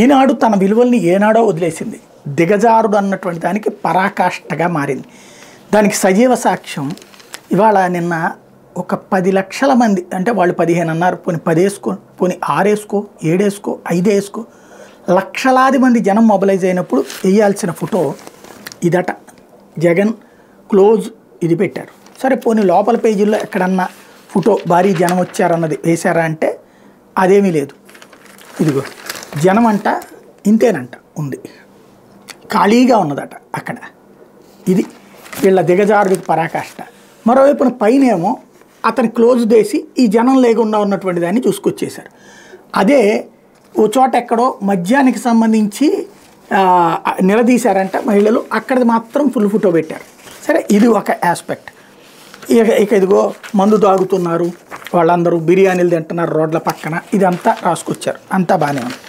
ఈనాడు తన విలువల్ని ఏనాడో వదిలేసింది. దిగజారుడు అన్నటువంటి దానికి పరాకాష్ఠగా మారింది. దానికి సజీవ సాక్ష్యం ఇవాళ నిన్న ఒక 10 లక్షల మంది, అంటే వాళ్ళు 15 అన్నారు, పోనీ 10 వేసుకో, పోనీ 6 వేసుకో, 7 వేసుకో, 5 వేసుకో, లక్షలాది మంది జనం మొబిలైజ్ అయినప్పుడు వేయాల్సిన ఫోటో ఇదట. జగన్ క్లోజ్ ఇది పెట్టారు. సరే పోనీ లోపల పేజీల్లో ఎక్కడన్నా ఫోటో భారీ జనం వచ్చారన్నది వేశారా అంటే అదేమీ లేదు. ఇదిగో జనం అంట ఇంతేనంట ఉంది, ఖాళీగా ఉన్నదట అక్కడ. ఇది వీళ్ళ దిగజారుడికి పరాకాష్ట. మరోవైపున పైనేమో అతని క్లోజ్ చేసి ఈ జనం లేకుండా ఉన్నటువంటి దాన్ని చూసుకొచ్చేశారు. అదే ఓ చోట ఎక్కడో మద్యానికి సంబంధించి నిలదీశారంట మహిళలు, అక్కడిది మాత్రం ఫుల్ ఫోటో పెట్టారు. సరే ఇది ఒక ఆస్పెక్ట్. ఇక ఇదిగో మందు తాగుతున్నారు వాళ్ళందరూ, బిర్యానీలు తింటున్నారు రోడ్ల పక్కన, ఇదంతా రాసుకొచ్చారు, అంతా బాగానే ఉంది.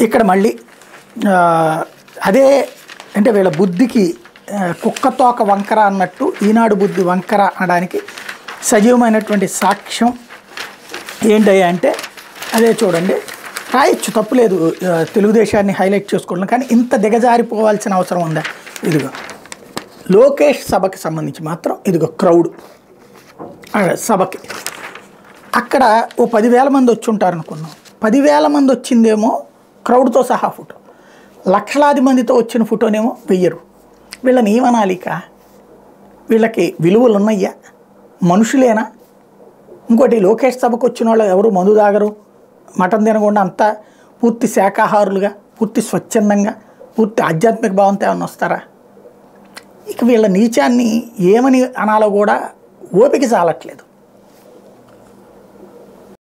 ఇక్కడ మళ్ళీ అదే అంటే వీళ్ళ బుద్ధికి కుక్కతోక వంకర అన్నట్టు ఈనాడు బుద్ధి వంకర అనడానికి సజీవమైనటువంటి సాక్ష్యం ఏంటయ్యా అంటే అదే చూడండి. రాయొచ్చు, తప్పులేదు, తెలుగుదేశాన్ని హైలైట్ చేసుకోవడం, కానీ ఇంత దిగజారిపోవాల్సిన అవసరం ఉందా? ఇదిగో లోకేష్ సభకి సంబంధించి మాత్రం ఇదిగో క్రౌడ్ సభకి అక్కడ ఓ 10,000 మంది వచ్చి ఉంటారు అనుకున్నాం. 10,000 మంది వచ్చిందేమో క్రౌడ్తో సహా ఫోటో, లక్షలాది మందితో వచ్చిన ఫోటోనేమో వెయ్యరు. వీళ్ళని ఏమనాలిక? వీళ్ళకి విలువలు ఉన్నాయ్యా? మనుషులేనా? ఇంకోటి లోకేష్ సభకు వచ్చిన వాళ్ళు ఎవరు మందు తాగరు, మటన్ తినకుండా అంతా పూర్తి శాకాహారులుగా, పూర్తి స్వచ్ఛందంగా, పూర్తి ఆధ్యాత్మిక భావంతో ఏమన్నా వస్తారా? ఇక వీళ్ళ నీచాన్ని ఏమని అనాలో కూడా ఓపిక చాలట్లేదు.